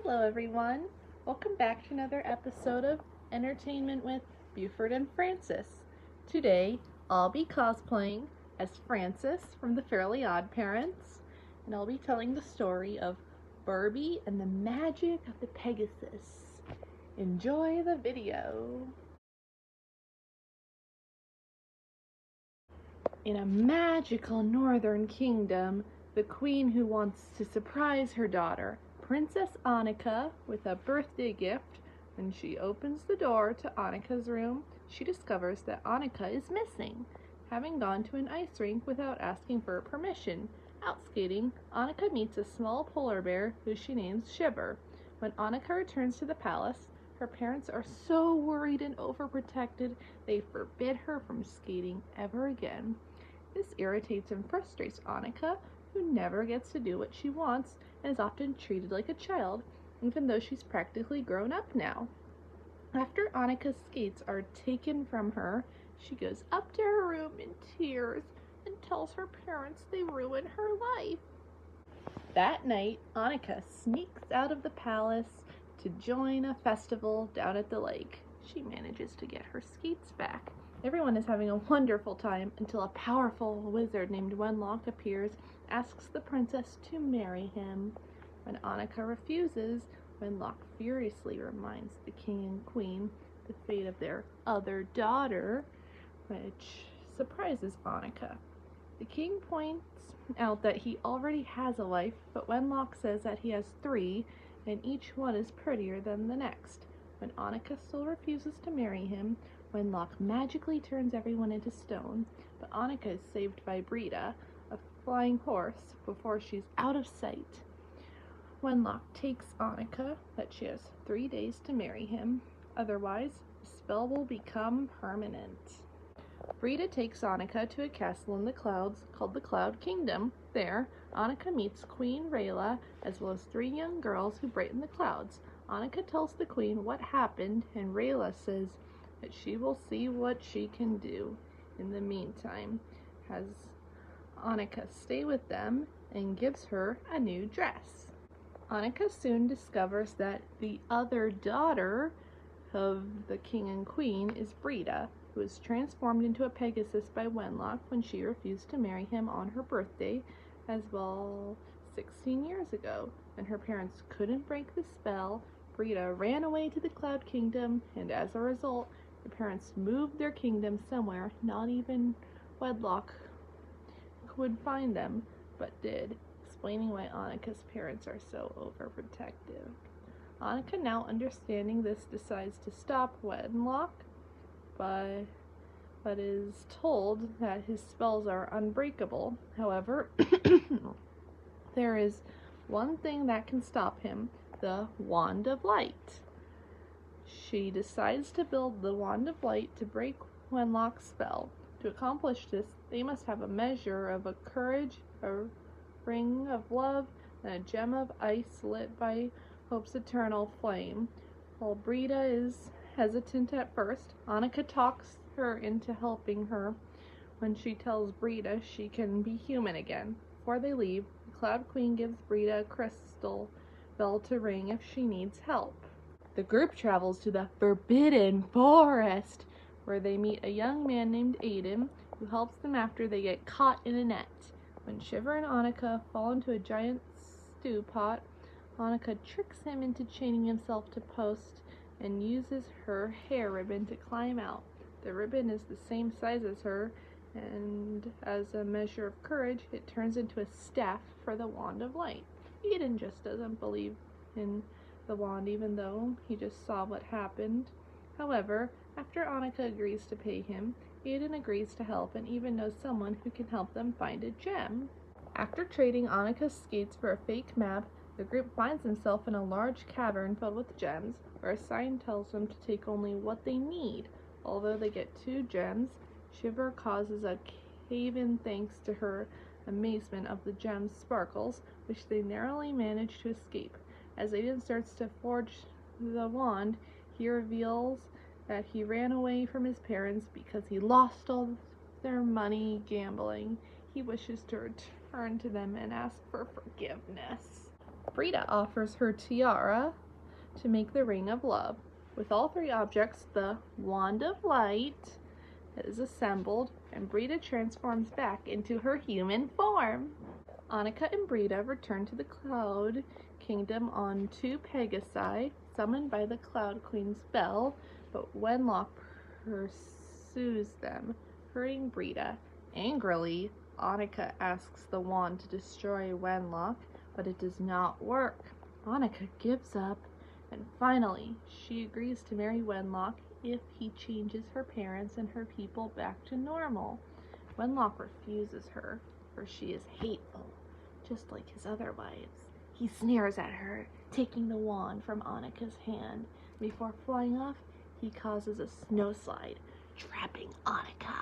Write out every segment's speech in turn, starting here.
Hello everyone, welcome back to another episode of Entertainment with Buford and Francis. Today I'll be cosplaying as Francis from the Fairly Odd Parents, and I'll be telling the story of Barbie and the magic of the Pegasus. Enjoy the video. In a magical northern kingdom, the queen who wants to surprise her daughter, Princess Annika, with a birthday gift, when she opens the door to Annika's room, she discovers that Annika is missing, having gone to an ice rink without asking for permission. Out skating, Annika meets a small polar bear who she names Shiver. When Annika returns to the palace, her parents are so worried and overprotected, they forbid her from skating ever again. This irritates and frustrates Annika, who never gets to do what she wants and is often treated like a child, even though she's practically grown up now. After Annika's skates are taken from her, she goes up to her room in tears and tells her parents they ruined her life. That night, Annika sneaks out of the palace to join a festival down at the lake. She manages to get her skates back. Everyone is having a wonderful time until a powerful wizard named Wenlock appears, asks the princess to marry him. When Annika refuses, Wenlock furiously reminds the king and queen the fate of their other daughter, which surprises Annika. The king points out that he already has a wife, but Wenlock says that he has three, and each one is prettier than the next. When Annika still refuses to marry him, Wenlock magically turns everyone into stone, but Annika is saved by Brita, a flying horse, before she's out of sight. Wenlock takes Annika, but she has 3 days to marry him, otherwise the spell will become permanent. Brita takes Annika to a castle in the clouds called the Cloud Kingdom. There, Annika meets Queen Rayla, as well as 3 young girls who brighten the clouds. Annika tells the queen what happened, and Rayla says that she will see what she can do. In the meantime, has Annika stay with them and gives her a new dress. Annika soon discovers that the other daughter of the king and queen is Brita, who was transformed into a Pegasus by Wenlock when she refused to marry him on her birthday, as well 16 years ago. When her parents couldn't break the spell, Brita ran away to the Cloud Kingdom, and as a result, the parents moved their kingdom somewhere not even Wenlock would find them, but did, explaining why Annika's parents are so overprotective. Annika, now understanding this, decides to stop Wenlock, but is told that his spells are unbreakable. However, there is one thing that can stop him: the Wand of Light. She decides to build the Wand of Light to break Wenlock's spell. To accomplish this, they must have a measure of a courage, a ring of love, and a gem of ice lit by hope's eternal flame. While Brita is hesitant at first, Annika talks her into helping her when she tells Brita she can be human again. Before they leave, the Cloud Queen gives Brita a crystal bell to ring if she needs help. The group travels to the Forbidden Forest, where they meet a young man named Aiden, who helps them after they get caught in a net. When Shiver and Annika fall into a giant stew pot, Annika tricks him into chaining himself to post and uses her hair ribbon to climb out. The ribbon is the same size as her, and as a measure of courage, it turns into a staff for the Wand of Light. Aiden just doesn't believe in the wand, even though he just saw what happened. However, after Annika agrees to pay him, Aiden agrees to help and even knows someone who can help them find a gem. After trading Annika's skates for a fake map, the group finds themselves in a large cavern filled with gems, where a sign tells them to take only what they need. Although they get 2 gems, Shiver causes a cave-in thanks to her amazement of the gem's sparkles, which they narrowly manage to escape. As Aiden starts to forge the wand, he reveals that he ran away from his parents because he lost all their money gambling. He wishes to return to them and ask for forgiveness. Brita offers her tiara to make the ring of love. With all three objects, the wand of light is assembled, and Brita transforms back into her human form. Annika and Brita return to the Cloud Kingdom on two Pegasi, summoned by the Cloud Queen's bell, but Wenlock pursues them, hurrying Brita. Angrily, Annika asks the wand to destroy Wenlock, but it does not work. Annika gives up, and finally, she agrees to marry Wenlock if he changes her parents and her people back to normal. Wenlock refuses her, for she is hateful, just like his other wives. He sneers at her, taking the wand from Annika's hand. Before flying off, he causes a snowslide, trapping Annika.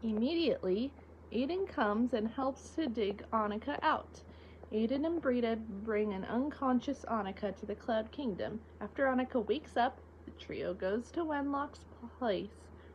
Immediately, Aiden comes and helps to dig Annika out. Aiden and Brita bring an unconscious Annika to the Cloud Kingdom. After Annika wakes up, the trio goes to Wenlock's place.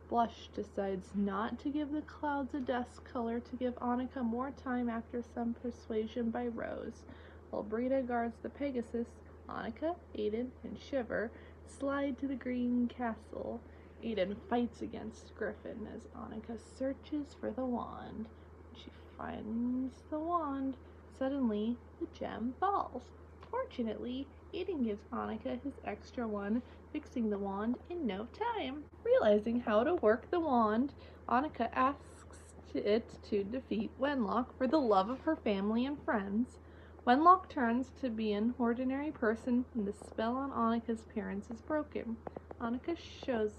Blush decides not to give the clouds a dust color to give Annika more time after some persuasion by Rose. While Brita guards the Pegasus, Annika, Aiden, and Shiver slide to the Green Castle. Aiden fights against Griffin as Annika searches for the wand. When she finds the wand, suddenly the gem falls. Fortunately, Aiden gives Annika his extra one, fixing the wand in no time. Realizing how to work the wand, Annika asks it to defeat Wenlock for the love of her family and friends. Wenlock turns to be an ordinary person, and the spell on Annika's parents is broken. Annika shows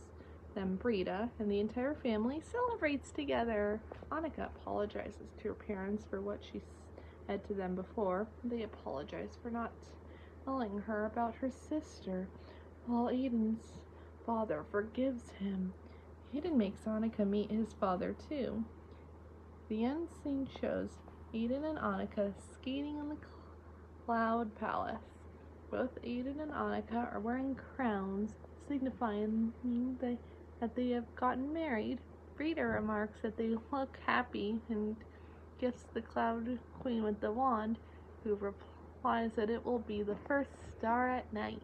them Brita, and the entire family celebrates together. Annika apologizes to her parents for what she said to them before. They apologize for not telling her about her sister, while Aiden's father forgives him. Aiden makes Annika meet his father too. The end scene shows Aiden and Annika skating in the Cloud Palace. Both Aiden and Annika are wearing crowns, signifying that they have gotten married. Brita remarks that they look happy and gifts the Cloud Queen with the wand, who replies that it will be the first star at night.